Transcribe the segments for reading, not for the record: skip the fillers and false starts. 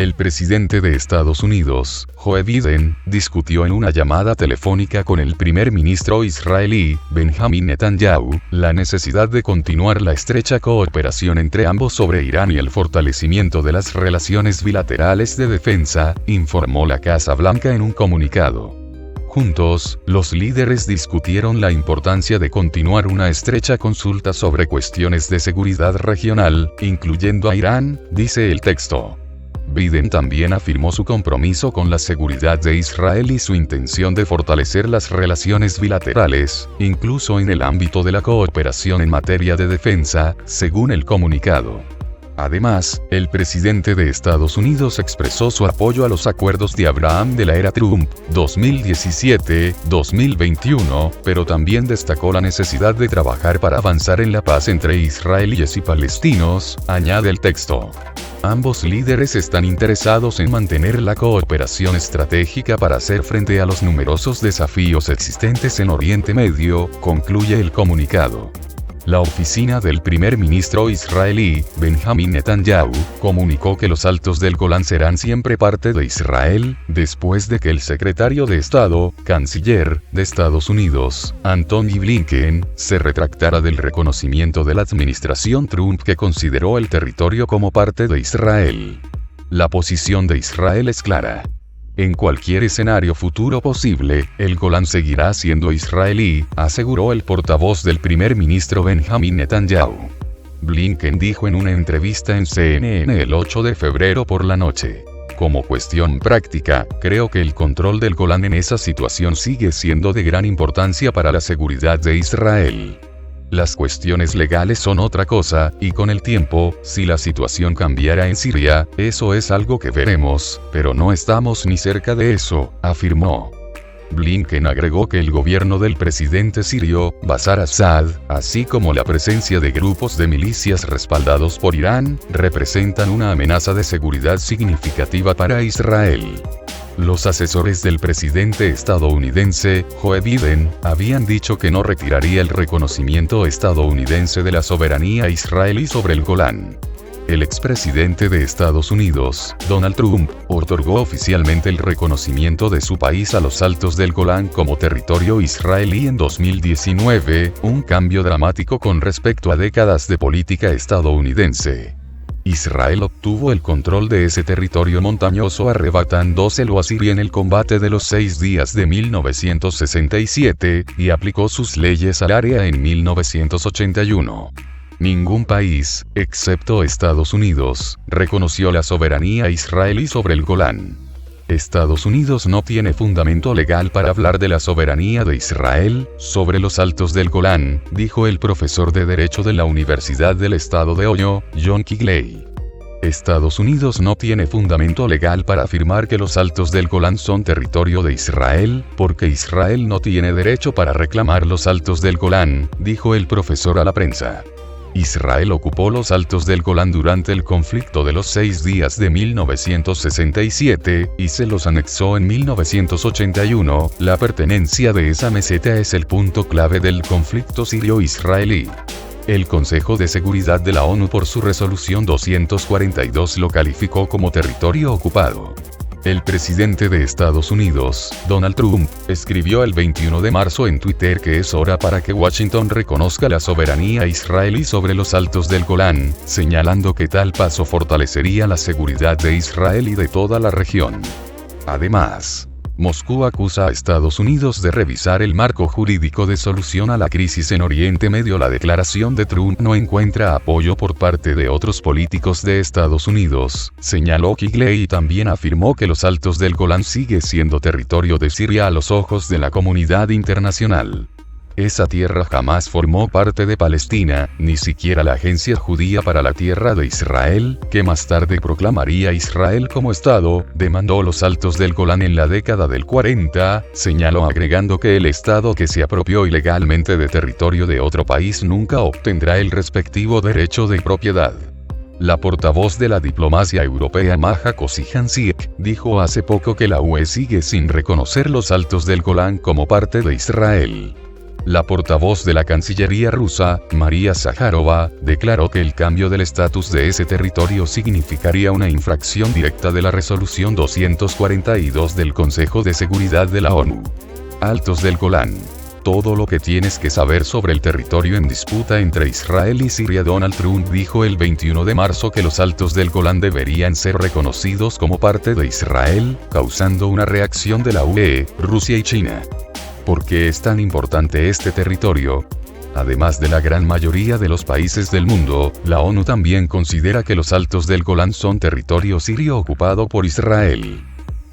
El presidente de Estados Unidos, Joe Biden, discutió en una llamada telefónica con el primer ministro israelí, Benjamin Netanyahu, la necesidad de continuar la estrecha cooperación entre ambos sobre Irán y el fortalecimiento de las relaciones bilaterales de defensa, informó la Casa Blanca en un comunicado. Juntos, los líderes discutieron la importancia de continuar una estrecha consulta sobre cuestiones de seguridad regional, incluyendo a Irán, dice el texto. Biden también afirmó su compromiso con la seguridad de Israel y su intención de fortalecer las relaciones bilaterales, incluso en el ámbito de la cooperación en materia de defensa, según el comunicado. Además, el presidente de Estados Unidos expresó su apoyo a los acuerdos de Abraham de la era Trump, 2017-2021, pero también destacó la necesidad de trabajar para avanzar en la paz entre israelíes y palestinos, añade el texto. Ambos líderes están interesados en mantener la cooperación estratégica para hacer frente a los numerosos desafíos existentes en Oriente Medio, concluye el comunicado. La oficina del primer ministro israelí, Benjamin Netanyahu, comunicó que los Altos del Golán serán siempre parte de Israel, después de que el secretario de Estado, canciller, de Estados Unidos, Antony Blinken, se retractara del reconocimiento de la administración Trump que consideró el territorio como parte de Israel. La posición de Israel es clara. En cualquier escenario futuro posible, el Golán seguirá siendo israelí, aseguró el portavoz del primer ministro Benjamin Netanyahu. Blinken dijo en una entrevista en CNN el 8 de febrero por la noche. Como cuestión práctica, creo que el control del Golán en esa situación sigue siendo de gran importancia para la seguridad de Israel. Las cuestiones legales son otra cosa, y con el tiempo, si la situación cambiara en Siria, eso es algo que veremos, pero no estamos ni cerca de eso, afirmó. Blinken agregó que el gobierno del presidente sirio, Bashar Assad, así como la presencia de grupos de milicias respaldados por Irán, representan una amenaza de seguridad significativa para Israel. Los asesores del presidente estadounidense, Joe Biden, habían dicho que no retiraría el reconocimiento estadounidense de la soberanía israelí sobre el Golán. El expresidente de Estados Unidos, Donald Trump, otorgó oficialmente el reconocimiento de su país a los Altos del Golán como territorio israelí en 2019, un cambio dramático con respecto a décadas de política estadounidense. Israel obtuvo el control de ese territorio montañoso arrebatándoselo a Siria en el combate de los 6 días de 1967, y aplicó sus leyes al área en 1981. Ningún país, excepto Estados Unidos, reconoció la soberanía israelí sobre el Golán. Estados Unidos no tiene fundamento legal para hablar de la soberanía de Israel sobre los Altos del Golán, dijo el profesor de Derecho de la Universidad del Estado de Ohio, John Kigley. Estados Unidos no tiene fundamento legal para afirmar que los Altos del Golán son territorio de Israel, porque Israel no tiene derecho para reclamar los Altos del Golán, dijo el profesor a la prensa. Israel ocupó los Altos del Golán durante el conflicto de los 6 días de 1967, y se los anexó en 1981, la pertenencia de esa meseta es el punto clave del conflicto sirio-israelí. El Consejo de Seguridad de la ONU por su resolución 242 lo calificó como territorio ocupado. El presidente de Estados Unidos, Donald Trump, escribió el 21 de marzo en Twitter que es hora para que Washington reconozca la soberanía israelí sobre los Altos del Golán, señalando que tal paso fortalecería la seguridad de Israel y de toda la región. Además, Moscú acusa a Estados Unidos de revisar el marco jurídico de solución a la crisis en Oriente Medio. La declaración de Trump no encuentra apoyo por parte de otros políticos de Estados Unidos, señaló Kigley, y también afirmó que los Altos del Golán sigue siendo territorio de Siria a los ojos de la comunidad internacional. Esa tierra jamás formó parte de Palestina, ni siquiera la Agencia Judía para la Tierra de Israel, que más tarde proclamaría Israel como Estado, demandó los Altos del Golán en la década del 40, señaló, agregando que el Estado que se apropió ilegalmente de territorio de otro país nunca obtendrá el respectivo derecho de propiedad. La portavoz de la diplomacia europea Maja Kosihancic dijo hace poco que la UE sigue sin reconocer los Altos del Golán como parte de Israel. La portavoz de la Cancillería rusa, María Zakharova, declaró que el cambio del estatus de ese territorio significaría una infracción directa de la resolución 242 del Consejo de Seguridad de la ONU. Altos del Golán. Todo lo que tienes que saber sobre el territorio en disputa entre Israel y Siria. Donald Trump dijo el 21 de marzo que los Altos del Golán deberían ser reconocidos como parte de Israel, causando una reacción de la UE, Rusia y China. ¿Por qué es tan importante este territorio? Además de la gran mayoría de los países del mundo, la ONU también considera que los Altos del Golán son territorio sirio ocupado por Israel.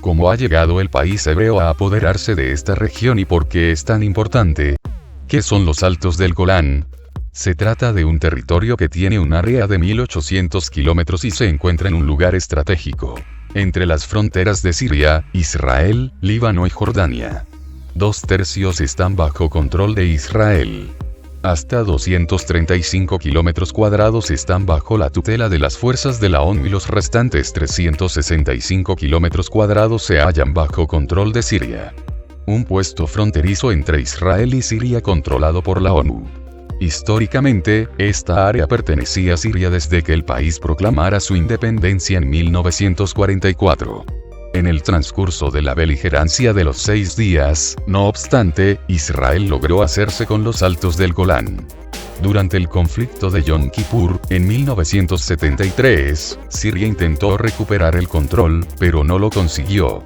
¿Cómo ha llegado el país hebreo a apoderarse de esta región y por qué es tan importante? ¿Qué son los Altos del Golán? Se trata de un territorio que tiene un área de 1800 kilómetros y se encuentra en un lugar estratégico, entre las fronteras de Siria, Israel, Líbano y Jordania. 2/3 están bajo control de Israel. Hasta 235 kilómetros cuadrados están bajo la tutela de las fuerzas de la ONU y los restantes 365 kilómetros cuadrados se hallan bajo control de Siria. Un puesto fronterizo entre Israel y Siria controlado por la ONU. Históricamente, esta área pertenecía a Siria desde que el país proclamara su independencia en 1944. En el transcurso de la beligerancia de los 6 días, no obstante, Israel logró hacerse con los Altos del Golán. Durante el conflicto de Yom Kippur, en 1973, Siria intentó recuperar el control, pero no lo consiguió.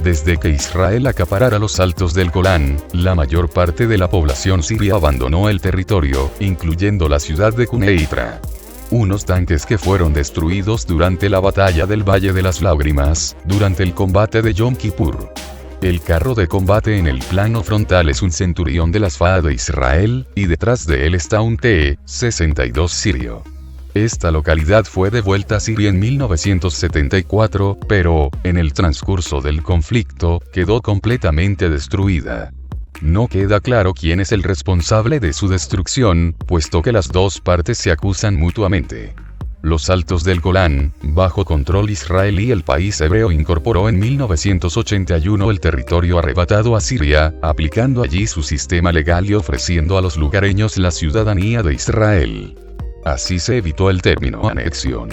Desde que Israel acaparara los Altos del Golán, la mayor parte de la población siria abandonó el territorio, incluyendo la ciudad de Quneitra. Unos tanques que fueron destruidos durante la batalla del Valle de las Lágrimas, durante el combate de Yom Kippur. El carro de combate en el plano frontal es un Centurión de las FA de Israel, y detrás de él está un T-62 sirio. Esta localidad fue devuelta a Siria en 1974, pero, en el transcurso del conflicto, quedó completamente destruida. No queda claro quién es el responsable de su destrucción, puesto que las dos partes se acusan mutuamente. Los Altos del Golán, bajo control israelí. El país hebreo incorporó en 1981 el territorio arrebatado a Siria, aplicando allí su sistema legal y ofreciendo a los lugareños la ciudadanía de Israel. Así se evitó el término anexión.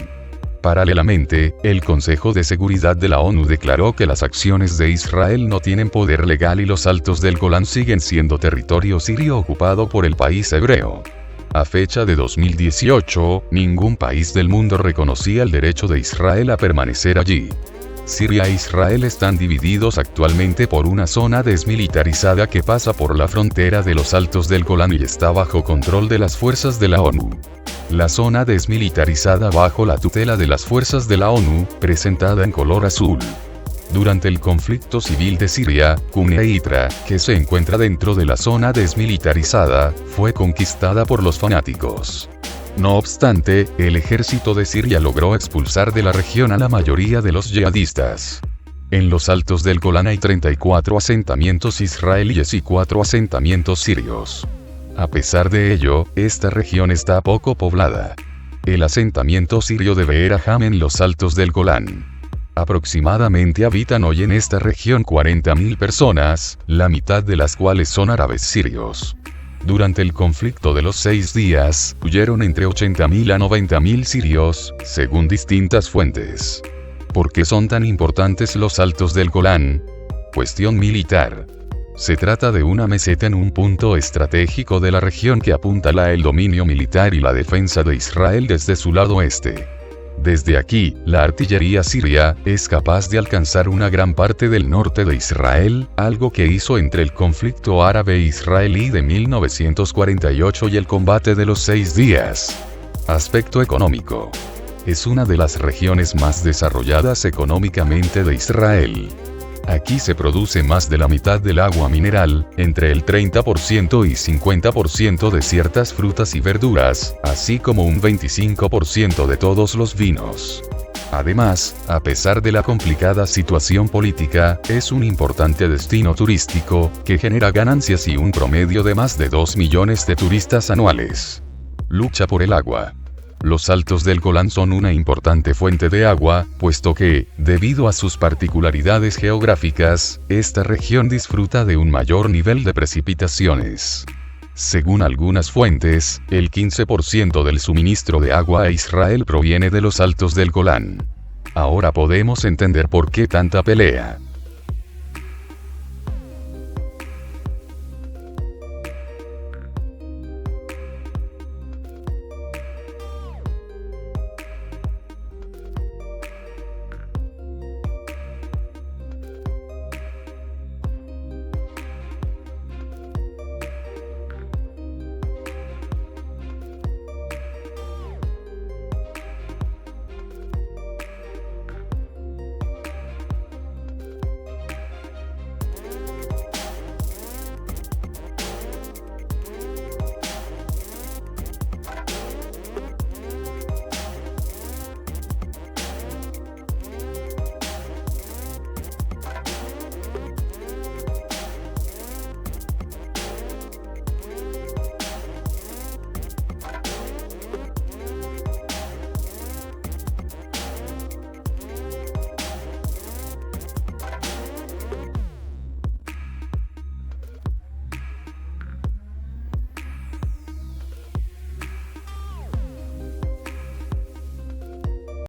Paralelamente, el Consejo de Seguridad de la ONU declaró que las acciones de Israel no tienen poder legal y los Altos del Golán siguen siendo territorio sirio ocupado por el país hebreo. A fecha de 2018, ningún país del mundo reconocía el derecho de Israel a permanecer allí. Siria e Israel están divididos actualmente por una zona desmilitarizada que pasa por la frontera de los Altos del Golán y está bajo control de las fuerzas de la ONU. La zona desmilitarizada bajo la tutela de las fuerzas de la ONU, presentada en color azul. Durante el conflicto civil de Siria, Quneitra, que se encuentra dentro de la zona desmilitarizada, fue conquistada por los fanáticos. No obstante, el ejército de Siria logró expulsar de la región a la mayoría de los yihadistas. En los Altos del Golán hay 34 asentamientos israelíes y 4 asentamientos sirios. A pesar de ello, esta región está poco poblada. El asentamiento sirio de Be'er Aham en los Altos del Golán. Aproximadamente habitan hoy en esta región 40.000 personas, la mitad de las cuales son árabes sirios. Durante el conflicto de los 6 días, huyeron entre 80.000 a 90.000 sirios, según distintas fuentes. ¿Por qué son tan importantes los Altos del Golán? Cuestión militar. Se trata de una meseta en un punto estratégico de la región que apuntala el dominio militar y la defensa de Israel desde su lado oeste. Desde aquí, la artillería siria es capaz de alcanzar una gran parte del norte de Israel, algo que hizo entre el conflicto árabe-israelí de 1948 y el combate de los 6 días. Aspecto económico. Es una de las regiones más desarrolladas económicamente de Israel. Aquí se produce más de la mitad del agua mineral, entre el 30% y 50% de ciertas frutas y verduras, así como un 25% de todos los vinos. Además, a pesar de la complicada situación política, es un importante destino turístico, que genera ganancias y un promedio de más de 2 millones de turistas anuales. Lucha por el agua. Los Altos del Golán son una importante fuente de agua, puesto que, debido a sus particularidades geográficas, esta región disfruta de un mayor nivel de precipitaciones. Según algunas fuentes, el 15% del suministro de agua a Israel proviene de los altos del Golán. Ahora podemos entender por qué tanta pelea.